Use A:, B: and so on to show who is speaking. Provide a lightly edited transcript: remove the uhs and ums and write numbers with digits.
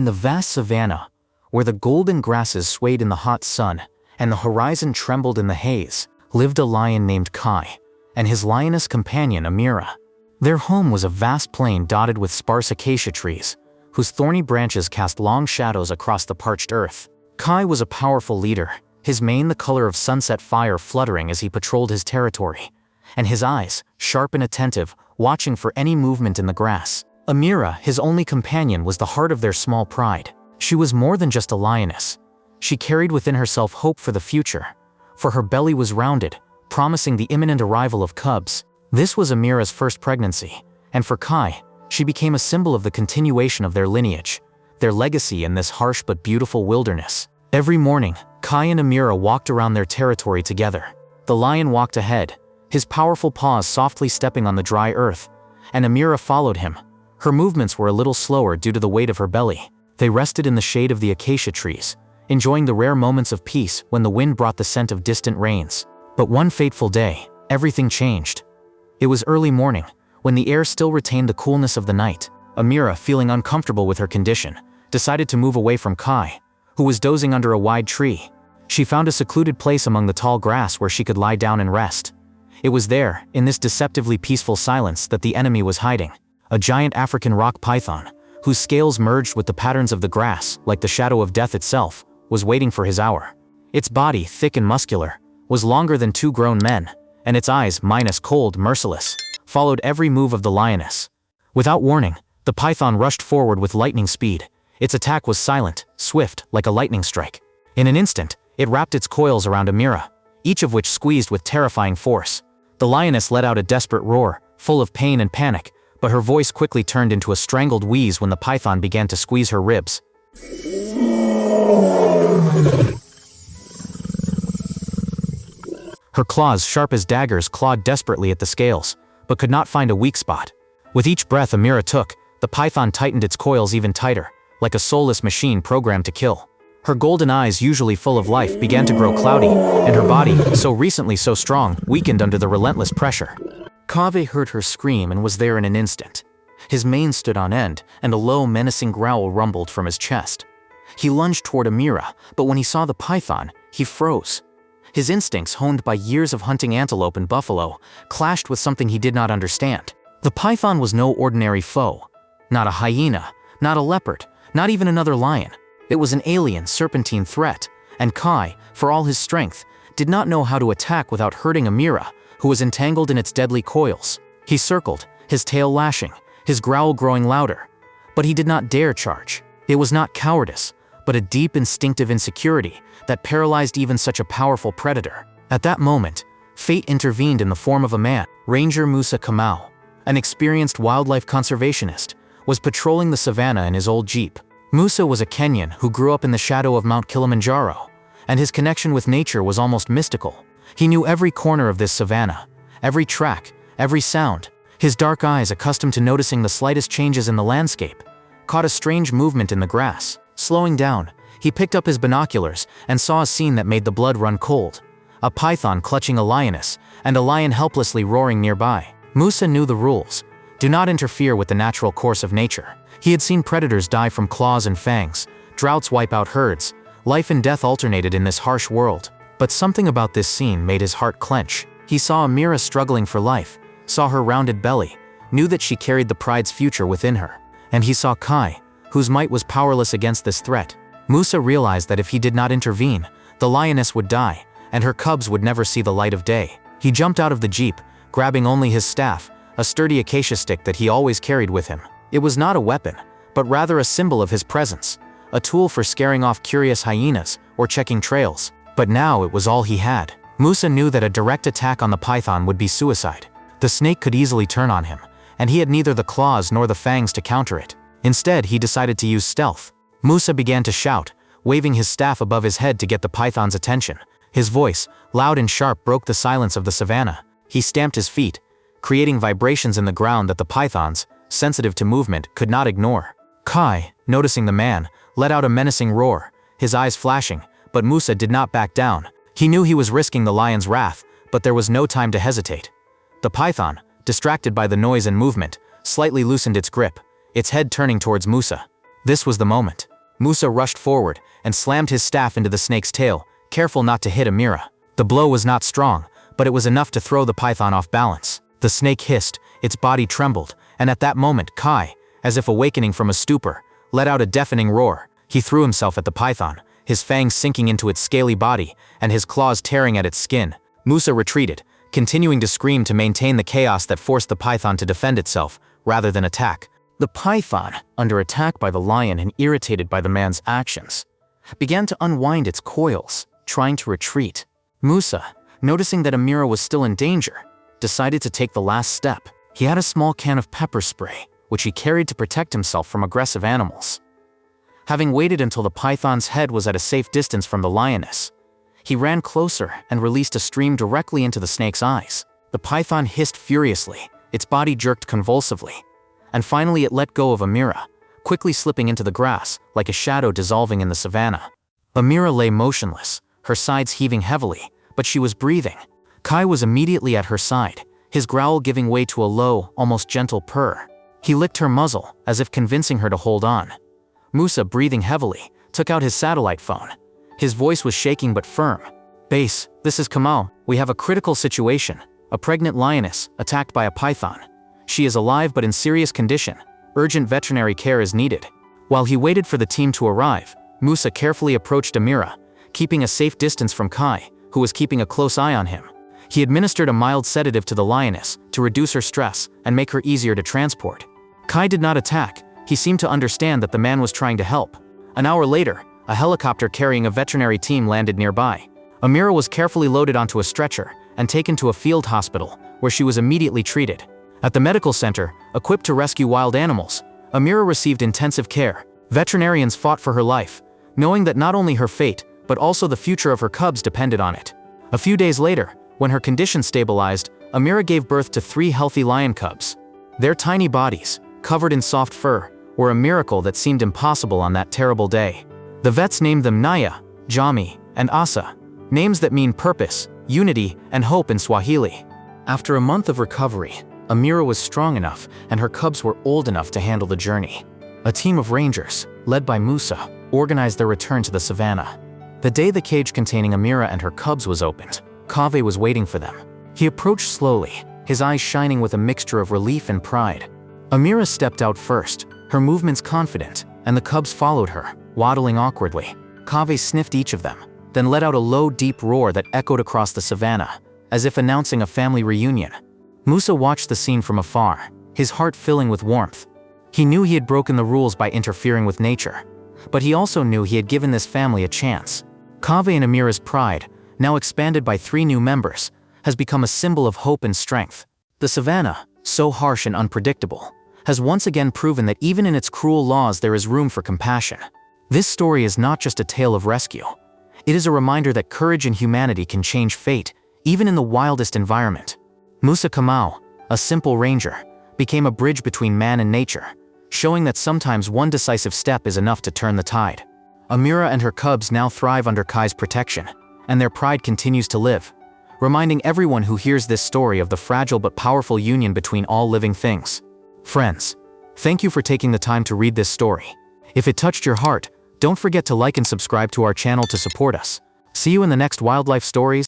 A: In the vast savannah, where the golden grasses swayed in the hot sun and the horizon trembled in the haze, lived a lion named Kai and his lioness companion Amira. Their home was a vast plain dotted with sparse acacia trees, whose thorny branches cast long shadows across the parched earth. Kai was a powerful leader, his mane the color of sunset fire fluttering as he patrolled his territory, and his eyes, sharp and attentive, watching for any movement in the grass. Amira, his only companion, was the heart of their small pride. She was more than just a lioness. She carried within herself hope for the future, for her belly was rounded, promising the imminent arrival of cubs. This was Amira's first pregnancy, and for Kai, she became a symbol of the continuation of their lineage, their legacy in this harsh but beautiful wilderness. Every morning, Kai and Amira walked around their territory together. The lion walked ahead, his powerful paws softly stepping on the dry earth, and Amira followed him. Her movements were a little slower due to the weight of her belly. They rested in the shade of the acacia trees, enjoying the rare moments of peace when the wind brought the scent of distant rains. But one fateful day, everything changed. It was early morning, when the air still retained the coolness of the night. Amira, feeling uncomfortable with her condition, decided to move away from Kai, who was dozing under a wide tree. She found a secluded place among the tall grass where she could lie down and rest. It was there, in this deceptively peaceful silence, that the enemy was hiding. A giant African rock python, whose scales merged with the patterns of the grass, like the shadow of death itself, was waiting for his hour. Its body, thick and muscular, was longer than two grown men, and its eyes, cold, merciless, followed every move of the lioness. Without warning, the python rushed forward with lightning speed. Its attack was silent, swift, like a lightning strike. In an instant, it wrapped its coils around Amira, each of which squeezed with terrifying force. The lioness let out a desperate roar, full of pain and panic, but her voice quickly turned into a strangled wheeze when the python began to squeeze her ribs. Her claws, sharp as daggers, clawed desperately at the scales, but could not find a weak spot. With each breath Amira took, the python tightened its coils even tighter, like a soulless machine programmed to kill. Her golden eyes, usually full of life, began to grow cloudy, and her body, so recently so strong, weakened under the relentless pressure. Kaveh heard her scream and was there in an instant. His mane stood on end, and a low, menacing growl rumbled from his chest. He lunged toward Amira, but when he saw the python, he froze. His instincts, honed by years of hunting antelope and buffalo, clashed with something he did not understand. The python was no ordinary foe. Not a hyena, not a leopard, not even another lion. It was an alien, serpentine threat, and Kai, for all his strength, did not know how to attack without hurting Amira, who was entangled in its deadly coils. He circled, his tail lashing, his growl growing louder. But he did not dare charge. It was not cowardice, but a deep instinctive insecurity that paralyzed even such a powerful predator. At that moment, fate intervened in the form of a man. Ranger Musa Kamau, an experienced wildlife conservationist, was patrolling the savannah in his old jeep. Musa was a Kenyan who grew up in the shadow of Mount Kilimanjaro, and his connection with nature was almost mystical. He knew every corner of this savannah, every track, every sound. His dark eyes, accustomed to noticing the slightest changes in the landscape, caught a strange movement in the grass. Slowing down, he picked up his binoculars and saw a scene that made the blood run cold. A python clutching a lioness, and a lion helplessly roaring nearby. Musa knew the rules. Do not interfere with the natural course of nature. He had seen predators die from claws and fangs, droughts wipe out herds, life and death alternated in this harsh world. But something about this scene made his heart clench. He saw Amira struggling for life, saw her rounded belly, knew that she carried the pride's future within her. And he saw Kai, whose might was powerless against this threat. Musa realized that if he did not intervene, the lioness would die, and her cubs would never see the light of day. He jumped out of the jeep, grabbing only his staff, a sturdy acacia stick that he always carried with him. It was not a weapon, but rather a symbol of his presence, a tool for scaring off curious hyenas or checking trails. But now it was all he had. Musa knew that a direct attack on the python would be suicide. The snake could easily turn on him, and he had neither the claws nor the fangs to counter it. Instead, he decided to use stealth. Musa began to shout, waving his staff above his head to get the python's attention. His voice, loud and sharp, broke the silence of the savannah. He stamped his feet, creating vibrations in the ground that the pythons, sensitive to movement, could not ignore. Kai, noticing the man, let out a menacing roar, his eyes flashing, but Musa did not back down. He knew he was risking the lion's wrath, but there was no time to hesitate. The python, distracted by the noise and movement, slightly loosened its grip, its head turning towards Musa. This was the moment. Musa rushed forward and slammed his staff into the snake's tail, careful not to hit Amira. The blow was not strong, but it was enough to throw the python off balance. The snake hissed, its body trembled, and at that moment Kai, as if awakening from a stupor, let out a deafening roar. He threw himself at the python, his fangs sinking into its scaly body and his claws tearing at its skin. Musa retreated, continuing to scream to maintain the chaos that forced the python to defend itself, rather than attack. The python, under attack by the lion and irritated by the man's actions, began to unwind its coils, trying to retreat. Musa, noticing that Amira was still in danger, decided to take the last step. He had a small can of pepper spray, which he carried to protect himself from aggressive animals. Having waited until the python's head was at a safe distance from the lioness, he ran closer and released a stream directly into the snake's eyes. The python hissed furiously, its body jerked convulsively, and finally it let go of Amira, quickly slipping into the grass like a shadow dissolving in the savannah. Amira lay motionless, her sides heaving heavily, but she was breathing. Kai was immediately at her side, his growl giving way to a low, almost gentle purr. He licked her muzzle, as if convincing her to hold on. Musa, breathing heavily, took out his satellite phone. His voice was shaking but firm. "Base, this is Kamau. We have a critical situation. A pregnant lioness, attacked by a python. She is alive but in serious condition. Urgent veterinary care is needed." While he waited for the team to arrive, Musa carefully approached Amira, keeping a safe distance from Kai, who was keeping a close eye on him. He administered a mild sedative to the lioness to reduce her stress and make her easier to transport. Kai did not attack. He seemed to understand that the man was trying to help. An hour later, a helicopter carrying a veterinary team landed nearby. Amira was carefully loaded onto a stretcher and taken to a field hospital, where she was immediately treated. At the medical center, equipped to rescue wild animals, Amira received intensive care. Veterinarians fought for her life, knowing that not only her fate, but also the future of her cubs depended on it. A few days later, when her condition stabilized, Amira gave birth to 3 healthy lion cubs. Their tiny bodies, covered in soft fur, were a miracle that seemed impossible on that terrible day. The vets named them Naya, Jami, and Asa, names that mean purpose, unity, and hope in Swahili. After a month of recovery, Amira was strong enough and her cubs were old enough to handle the journey. A team of rangers, led by Musa, organized their return to the savannah. The day the cage containing Amira and her cubs was opened, Kaveh was waiting for them. He approached slowly, his eyes shining with a mixture of relief and pride. Amira stepped out first, her movements confident, and the cubs followed her, waddling awkwardly. Kaveh sniffed each of them, then let out a low, deep roar that echoed across the savannah, as if announcing a family reunion. Musa watched the scene from afar, his heart filling with warmth. He knew he had broken the rules by interfering with nature, but he also knew he had given this family a chance. Kaveh and Amira's pride, now expanded by 3 new members, has become a symbol of hope and strength. The savannah, so harsh and unpredictable, has once again proven that even in its cruel laws there is room for compassion. This story is not just a tale of rescue. It is a reminder that courage and humanity can change fate, even in the wildest environment. Musa Kamau, a simple ranger, became a bridge between man and nature, showing that sometimes one decisive step is enough to turn the tide. Amira and her cubs now thrive under Kai's protection, and their pride continues to live, reminding everyone who hears this story of the fragile but powerful union between all living things. Friends, thank you for taking the time to read this story. If it touched your heart, don't forget to like and subscribe to our channel to support us. See you in the next wildlife stories.